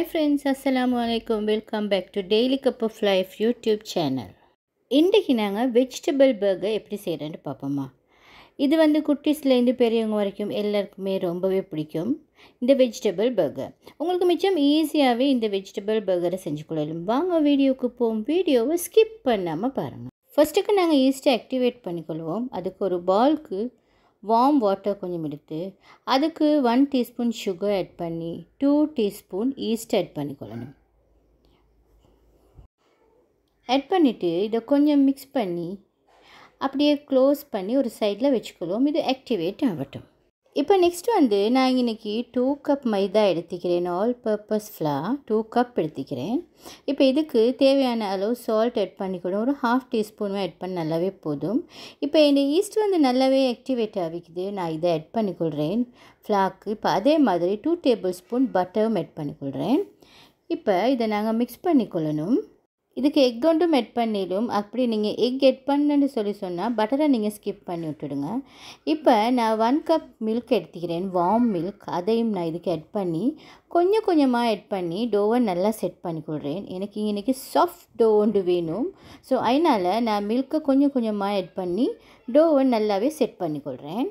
Hi friends, Assalamu alaikum. Welcome back to Daily Cup of Life YouTube channel. இன்றைக்கி நாங்கள் vegetable burger எப்படி செய்கிறேன்னு பார்ப்போம்மா. இது குட்டீஸ்லேருந்து பெரியவங்க வரைக்கும் எல்லாருக்குமே ரொம்பவே பிடிக்கும் இந்த வெஜிடபிள் பர்கர். உங்களுக்கு மிச்சம் ஈஸியாகவே இந்த வெஜிடபிள் பர்கரை செஞ்சு கொள்ளலாம். வாங்க வீடியோவுக்கு போவோம். வீடியோவை ஸ்கிப் பண்ணாமல் பாருங்கள். ஃபஸ்ட்டுக்கு நாங்கள் ஈஸ்ட்டை ஆக்டிவேட் பண்ணிக்கொள்வோம். அதுக்கு ஒரு பால்க்கு வார்ம் வாட்டர் கொஞ்சம் எடுத்து அதுக்கு 1 டீஸ்பூன் சுகர் ஆட் பண்ணி 2 டீஸ்பூன் ஈஸ்ட் ஆட் பண்ணிக்கொள்ளணும். ஆட் பண்ணிவிட்டு இதை கொஞ்சம் மிக்ஸ் பண்ணி அப்படியே க்ளோஸ் பண்ணி ஒரு சைடில் வச்சுக்கொள்வோம். இது ஆக்டிவேட் ஆகட்டும். இப்போ நெக்ஸ்ட் நான் இன்றைக்கி 2 கப் மைதா எடுத்துக்கிறேன். ஆல் பர்பஸ் ஃப்ளார் 2 கப் எடுத்துக்கிறேன். இப்போ இதுக்கு தேவையான அளவு சால்ட் ஆட் பண்ணிக்கணும். ஒரு 1/2 டீஸ்பூன் ஆட் பண்ண நல்லாவே போதும். இப்போ இந்த ஈஸ்ட் நல்லாவே ஆக்டிவேட் ஆகிக்குது. நான் இதை ஆட் பண்ணிக்கொள்கிறேன் ஃப்ளாக்கு. இப்போ அதே மாதிரி 2 டேபிள் ஸ்பூன் பட்டரும் ஆட் பண்ணிக்கொள்கிறேன். இப்போ இதை நாங்கள் மிக்ஸ் பண்ணிக்கொள்ளணும். இதுக்கு எக் ஒன்றும் ஆட் பண்ணிடும். அப்படி நீங்கள் எக் ஆட் பண்ணுன்னு சொன்னால் பட்டரை நீங்கள் ஸ்கிப் பண்ணி விட்டுடுங்க. இப்போ நான் 1 கப் மில்க் எடுத்துக்கிறேன், வார்ம் மில்க். அதையும் நான் இதுக்கு ஆட் பண்ணி கொஞ்சம் கொஞ்சமாக ஆட் பண்ணி டோவை நல்லா செட் பண்ணிக்கொள்கிறேன். எனக்கு இன்றைக்கி சாஃப்ட் டோ ஒன்று வேணும். ஸோ அதனால் நான் மில்க்கை கொஞ்சம் கொஞ்சமாக ஆட் பண்ணி டோவை நல்லாவே செட் பண்ணிக்கொள்கிறேன்.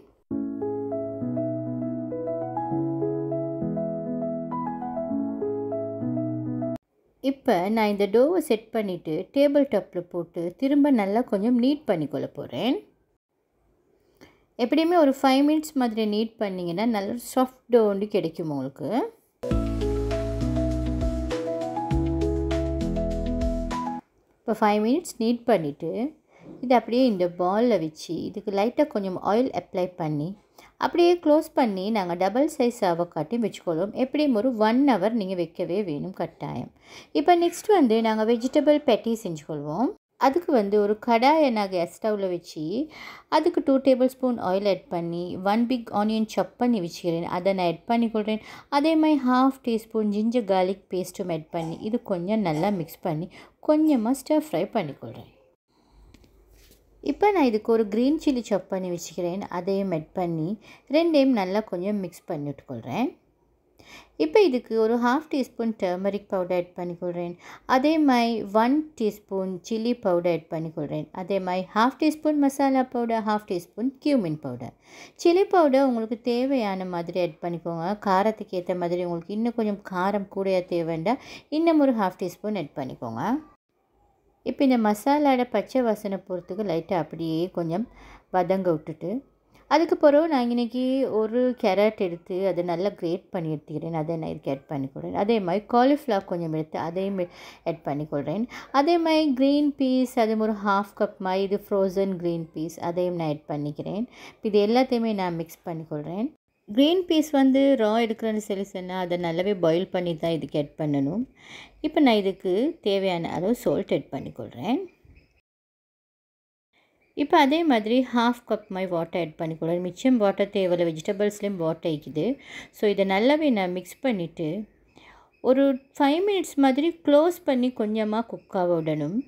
இப்போ நான் இந்த டோவை செட் பண்ணிவிட்டு டேபிள் டாப்பில் போட்டு திரும்ப நல்லா கொஞ்சம் நீட் பண்ணிக்கொள்ள போகிறேன். எப்படியுமே ஒரு 5 மினிட்ஸ் மாதிரி நீட் பண்ணிங்கன்னா நல்ல சாஃப்ட் டோ ஒன்று கிடைக்கும் உங்களுக்கு. இப்போ 5 மினிட்ஸ் நீட் பண்ணிவிட்டு இது அப்படியே இந்த பாலில் வச்சு இதுக்கு லைட்டாக கொஞ்சம் ஆயில் அப்ளை பண்ணி அப்படியே க்ளோஸ் பண்ணி நாங்கள் டபுள் சைஸ் அவக்காட்டியும் வச்சுக்கொள்வோம். எப்படியும் ஒரு 1 ஹவர் நீங்கள் வைக்கவே வேணும் கட்டாயம். இப்போ நெக்ஸ்ட் நாங்கள் வெஜிடபிள் பெட்டி செஞ்சுக்கொள்வோம். அதுக்கு ஒரு கடாயை நான் கேஸ் ஸ்டவ்வில் வச்சு அதுக்கு 2 டேபிள் ஸ்பூன் ஆயில் ஆட் பண்ணி 1 பிக் ஆனியன் சாப் பண்ணி வச்சுக்கிறேன். அதை நான் ஆட் பண்ணிக்கொள்கிறேன். அதே மாதிரி 1/2 டீஸ்பூன் ஜிஞ்சர் கார்லிக் பேஸ்ட்டும் ஆட் பண்ணி இது கொஞ்சம் நல்லா மிக்ஸ் பண்ணி கொஞ்சமாக ஸ்டர் ஃப்ரை பண்ணிக்கொள்கிறேன். இப்போ நான் இதுக்கு ஒரு க்ரீன் சில்லி சாப் பண்ணி வச்சுக்கிறேன். அதையும் ஆட் பண்ணி ரெண்டையும் நல்லா கொஞ்சம் மிக்ஸ் பண்ணி விட்டுக்கொள்கிறேன். இப்போ இதுக்கு ஒரு 1/2 டீஸ்பூன் டர்மரிக் பவுடர் ஆட் பண்ணிக்கொள்கிறேன். அதே மாதிரி 1 டீஸ்பூன் சில்லி பவுடர் ஆட் பண்ணிக்கொள்கிறேன். அதே மாதிரி 1/2 teaspoon masala powder, 1/2 teaspoon cumin powder. Chilli powder உங்களுக்கு தேவையான மாதிரி ஆட் பண்ணிக்கோங்க. காரத்துக்கு ஏற்ற மாதிரி உங்களுக்கு இன்னும் கொஞ்சம் காரம் கூடயா தேவைண்டா இன்னும் ஒரு 1/2 டீஸ்பூன் ஆட் பண்ணிக்கோங்க. இப்போ இந்த மசாலாவோட பச்சை வாசனை போகிறதுக்கு லைட்டாக அப்படியே கொஞ்சம் வதங்க விட்டுட்டு அதுக்கு பிறகு நான் இன்றைக்கி ஒரு கேரட் எடுத்து அதை நல்லா கிரேட் பண்ணி எடுத்துக்கிறேன். அதை நான் இதுக்கு ஆட் பண்ணிக்கொள்கிறேன். அதே மாதிரி காலிஃப்ளவர் கொஞ்சம் எடுத்து அதையும் ஆட் பண்ணிக்கொள்கிறேன். அதே மாதிரி க்ரீன் பீஸ் அது ஒரு 1/2 கப் மாதிரி இது ஃப்ரோசன் க்ரீன் பீஸ் அதையும் நான் ஆட் பண்ணிக்கிறேன். இது எல்லாத்தையுமே நான் மிக்ஸ் பண்ணிக்கொள்கிறேன். க்ரீன் பீஸ் ரா எடுக்கிறேன்னு சொன்னால் அதை நல்லாவே பாயில் பண்ணி தான் இதுக்கு ஆட் பண்ணணும். இப்போ நான் இதுக்கு தேவையான அளவு சால்ட் ஆட் பண்ணிக்கொள்கிறேன். இப்போ அதே மாதிரி 1/2 கப் மாதிரி வாட்டர் ஆட் பண்ணிக்கொள்கிறேன். மிச்சம் வாட்டர் தேவையில்லை, வெஜிடபிள்ஸ்லேயும் வாட்டர் இருக்குது. ஸோ இதை நல்லாவே நான் மிக்ஸ் பண்ணிவிட்டு ஒரு 5 மினிட்ஸ் மாதிரி க்ளோஸ் பண்ணி கொஞ்சமாக குக்காக விடணும்.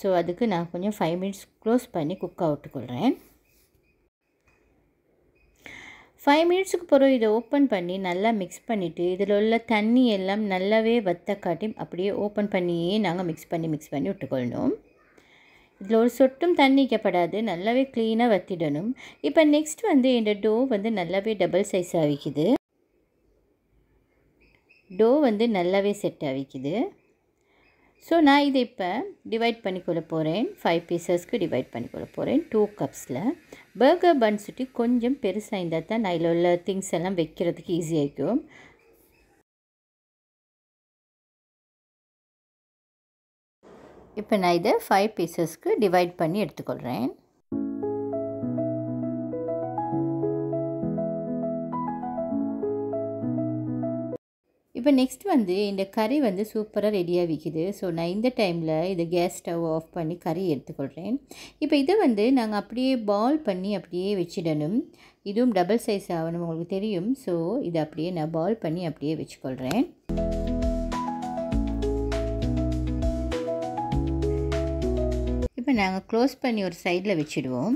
ஸோ அதுக்கு நான் கொஞ்சம் 5 மினிட்ஸ் க்ளோஸ் பண்ணி குக்காக விட்டுக்கொள்கிறேன். 5 மினிட்ஸுக்கு பிறகு இதை ஓப்பன் பண்ணி நல்லா மிக்ஸ் பண்ணிவிட்டு இதில் உள்ள தண்ணி எல்லாம் நல்லாவே வத்த காட்டி அப்படியே ஓப்பன் பண்ணியே நாங்கள் மிக்ஸ் பண்ணி விட்டுக்கொள்ளணும். இதில் ஒரு சொட்டும் தண்ணி வைக்கப்படாது, நல்லாவே க்ளீனாக வற்றிடணும். இப்போ நெக்ஸ்ட் இந்த டோ நல்லாவே டபுள் சைஸ் ஆகிக்குது. டோ நல்லாவே செட் ஆகிக்குது. ஸோ நான் இதை இப்போ டிவைட் பண்ணிக்கொள்ள போகிறேன். 5 பீசஸ்க்கு டிவைட் பண்ணிக்கொள்ள போகிறேன் 2 கப்ஸில். பர்கர் பன் சுட்டி கொஞ்சம் பெருசாக இருந்தால் தான் நான் இதில் உள்ள திங்ஸ் எல்லாம் வைக்கிறதுக்கு ஈஸியாக இருக்கும். இப்போ நான் இதை 5 பீசஸ்க்கு டிவைட் பண்ணி எடுத்துக்கொள்கிறேன். இப்போ நெக்ஸ்ட் இந்த கறி சூப்பராக ரெடியாக விற்கிது. ஸோ நான் இந்த டைமில் இதை கேஸ் ஸ்டவ் ஆஃப் பண்ணி கறி எடுத்துக்கொள்கிறேன். இப்போ இதை நாங்கள் அப்படியே பால் பண்ணி அப்படியே வச்சிடணும். இதுவும் டபுள் சைஸ் ஆகணும் உங்களுக்கு தெரியும். ஸோ இதை அப்படியே நான் பால் பண்ணி அப்படியே வச்சுக்கொள்கிறேன். இப்போ நாங்கள் க்ளோஸ் பண்ணி ஒரு சைடில் வச்சுடுவோம்.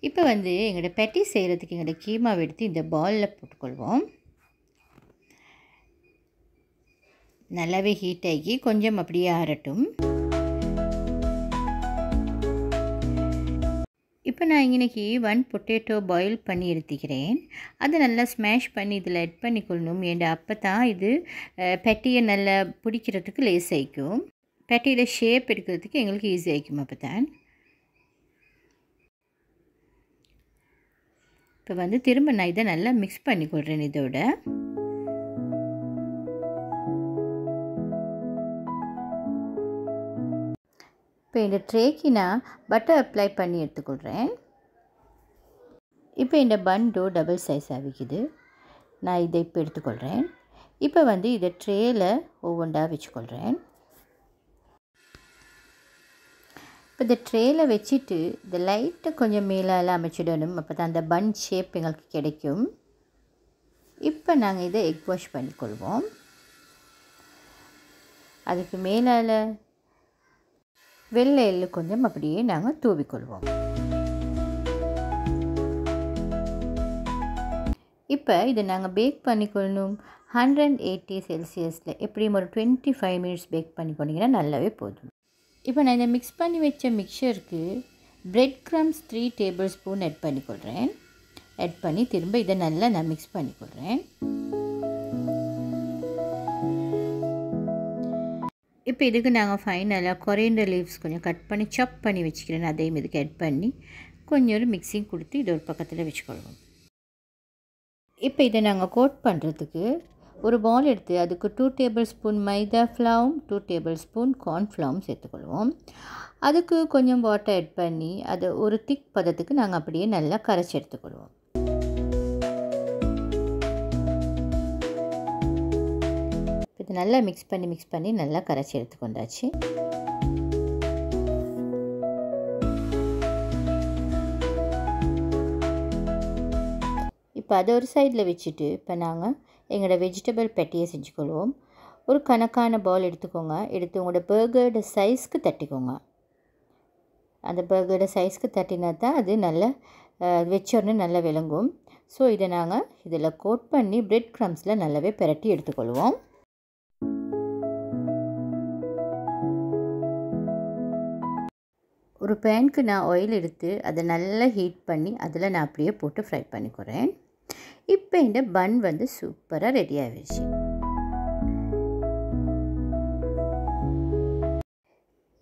இப்போ எங்களோட பெட்டி செய்கிறதுக்கு எங்களோட கீமாவை எடுத்து இந்த பாலில் போட்டுக்கொள்வோம். நல்லாவே ஹீட் ஆகி கொஞ்சம் அப்படியே ஆறட்டும். இப்போ நான் இன்னைக்கு 1 பொட்டேட்டோ பாயில் பண்ணி எடுத்துக்கிறேன். அதை நல்லா ஸ்மாஷ் பண்ணி இதில் ஆட் பண்ணிக்கொள்ளணும். ஏன்டா அப்போ தான் இது பெட்டியை நல்லா பிடிக்கிறதுக்கு லேஸ் ஆகிக்கும். பெட்டியில் ஷேப் எடுக்கிறதுக்கு எங்களுக்கு ஈஸி ஆகிக்கும். அப்போ தான் இப்போ வந்து திரும்ப நான் இதை நல்லா மிக்ஸ் பண்ணிக்கொள்கிறேன். இதோட இப்போ இந்த ட்ரேக்கு நான் பட்டர் அப்ளை பண்ணி எடுத்துக்கொள்கிறேன். இப்போ இந்த பன் டோ டபுள் சைஸ் ஆகிக்குது. நான் இதை இப்போ எடுத்துக்கொள்கிறேன். இப்போ வந்து இதை ட்ரேயில் ஒவ்வொன்றா வச்சுக்கொள்கிறேன். இப்போ இந்த ட்ரேயில் வச்சுட்டு இந்த லைட்டை கொஞ்சம் மேலால் அமைச்சிடணும். அப்போ தான் அந்த பன் ஷேப் எங்களுக்கு கிடைக்கும். இப்போ நாங்கள் இதை எக் வாஷ் பண்ணிக்கொள்வோம். அதுக்கு மேலால் வெள்ளை எள்ளு கொஞ்சம் அப்படியே நாங்கள் தூவிக்கொள்வோம். இப்போ இதை நாங்கள் பேக் பண்ணிக்கொள்ளணும். 180 செல்சியஸில் எப்படியும் ஒரு 25 மினிட்ஸ் பேக் பண்ணிக்கொண்டிங்கன்னா நல்லாவே போதும். இப்போ நான் இந்த மிக்ஸ் பண்ணி வச்ச மிக்சருக்கு bread crumbs 3 tablespoon add பண்ணிக்கொள்கிறேன். ஆட் பண்ணி திரும்ப இதை நல்லா நான் மிக்ஸ் பண்ணிக்கொள்கிறேன். இப்போ இதுக்கு நாங்கள் ஃபைனலாக கொரியண்டர் லீவ்ஸ் கொஞ்சம் கட் பண்ணி சாப் பண்ணி வச்சுக்கிறேன். அதையும் இதுக்கு ஆட் பண்ணி கொஞ்சம் ஒரு மிக்சிங் கொடுத்து இது ஒரு பக்கத்தில் வச்சுக்கொள்வோம். இப்போ இதை நாங்கள் கோட் பண்ணுறதுக்கு ஒரு பால் எடுத்து அதுக்கு 2 டேபிள் ஸ்பூன் மைதா ஃப்ளவரும் 2 டேபிள் ஸ்பூன் கார்ன்ஃப்ளவரும் சேர்த்துக்கொள்வோம். அதுக்கு கொஞ்சம் வாட்டர் ஆட் பண்ணி அதை ஒரு திக் பதத்துக்கு நாங்கள் அப்படியே நல்லா கரைச்சி எடுத்துக்கொள்வோம். இது நல்லா மிக்ஸ் பண்ணி நல்லா கரைச்சி எடுத்துக்கொண்டாச்சு. இப்போ அதை ஒரு சைடில் வச்சுட்டு இப்போ நாங்கள் எங்களோட வெஜிடபிள் பெட்டியை செஞ்சுக்கொள்வோம். ஒரு கணக்கான பால் எடுத்துக்கோங்க. எடுத்து உங்களோட பர்கரோட சைஸ்க்கு தட்டிக்கோங்க. அந்த பர்கரோட சைஸ்க்கு தட்டினா தான் அது நல்லா வச்சோடனே நல்லா விளங்கும். ஸோ இதை நாங்கள் இதில் கோட் பண்ணி பிரெட் க்ரம்ஸில் நல்லாவே பிரட்டி எடுத்துக்கொள்வோம். ஒரு பேனுக்கு நான் ஆயில் எடுத்து அதை நல்லா ஹீட் பண்ணி அதில் நான் அப்படியே போட்டு ஃப்ரை பண்ணிக்கிறேன். இப்போ இந்த பன் வந்து சூப்பராக ரெடி ஆகிடுச்சு.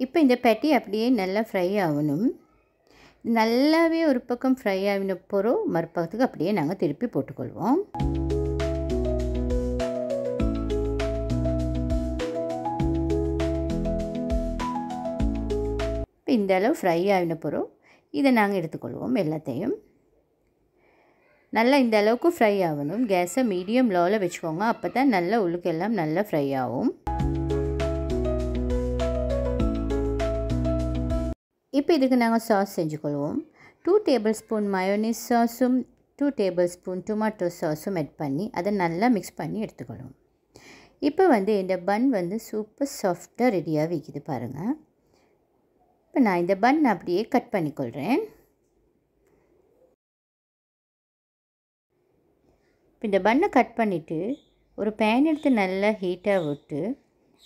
இப்போ இந்த பெட்டி அப்படியே நல்லா ஃப்ரை ஆகணும். நல்லாவே ஒரு பக்கம் ஃப்ரை ஆகின பிறகு மறுபக்கத்துக்கு அப்படியே நாங்கள் திருப்பி போட்டுக்கொள்வோம். இந்த அளவு ஃப்ரை ஆகின பிறகு இதை நாங்கள் எடுத்துக்கொள்வோம். எல்லாத்தையும் நல்லா இந்த அளவுக்கு ஃப்ரை ஆகணும். கேஸை மீடியம் லோவில் வச்சுக்கோங்க. அப்போ தான் நல்லா உள்ளுக்கெல்லாம் நல்லா ஃப்ரை ஆகும். இப்போ இதுக்கு நாங்கள் சாஸ் செஞ்சுக்கொள்வோம். 2 டேபிள் ஸ்பூன் மயோனீஸ் சாஸும் 2 டேபிள் ஸ்பூன் டொமேட்டோ சாஸும் ஆட் பண்ணி அதை நல்லா மிக்ஸ் பண்ணி எடுத்துக்கொள்வோம். இப்போ வந்து இந்த பன் வந்து சூப்பர் சாஃப்டாக ரெடியாக வைக்குது பாருங்கள். இப்போ நான் இந்த பன் அப்படியே கட் பண்ணிக்கொள்கிறேன். இப்போ இந்த பன்னை கட் பண்ணிவிட்டு ஒரு பேன் எடுத்து நல்லா ஹீட்டாக விட்டு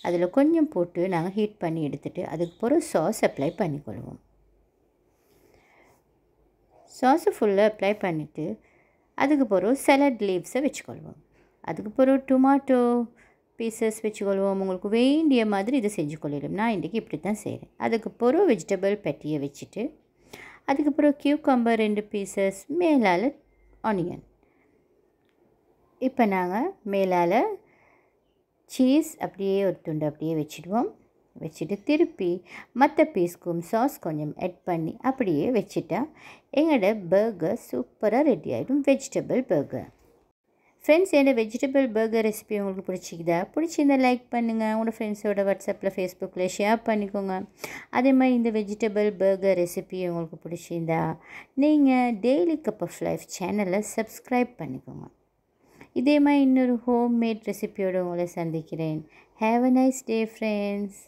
அதில் கொஞ்சம் போட்டு நாங்கள் ஹீட் பண்ணி எடுத்துகிட்டு அதுக்கு பிறகு சாஸ் அப்ளை பண்ணிக்கொள்வோம். சாஸை ஃபுல்லாக அப்ளை பண்ணிவிட்டு அதுக்கு பிறகு சலாட் லீவ்ஸை வச்சுக்கொள்வோம். அதுக்கு பிறகு டொமாட்டோ பீசஸ் வச்சுக்கொள்வோம். உங்களுக்கு வேண்டிய மாதிரி இதை செஞ்சு கொள்ளிடும். நான் இன்றைக்கி இப்படி தான் செய்கிறேன். அதுக்கு பிறகு வெஜிடபிள் பெட்டியை வச்சுட்டு அதுக்கு பிறகு கியூக்கம்பர் 2 பீசஸ், மேலால் ஆனியன். இப்போ நாங்கள் மேலால் சீஸ் அப்படியே ஒரு துண்டு அப்படியே வச்சுடுவோம். வச்சுட்டு திருப்பி மற்ற பீஸ்க்கும் சாஸ் கொஞ்சம் ஆட் பண்ணி அப்படியே வச்சுட்டா எங்களோட பர்கர் சூப்பராக ரெடி ஆகிடும். Vegetable burger. ஃப்ரெண்ட்ஸ், என்னோடய வெஜிடபிள் பர்கர் ரெசிபி உங்களுக்கு பிடிச்சிருந்தா லைக் பண்ணுங்கள். உங்களோட ஃப்ரெண்ட்ஸோட வாட்ஸ்அப்பில் ஃபேஸ்புக்கில் ஷேர் பண்ணிக்கோங்க. அதே மாதிரி இந்த வெஜிடபிள் பர்கர் ரெசிபி உங்களுக்கு பிடிச்சிருந்தா நீங்கள் டெய்லி கப் ஆஃப் லைஃப் சேனலை சப்ஸ்கிரைப் பண்ணிக்கோங்க. இதே மாதிரி இன்னொரு ஹோம் மேட் ரெசிபியோடு உங்களை சந்திக்கிறேன். Have a nice day friends.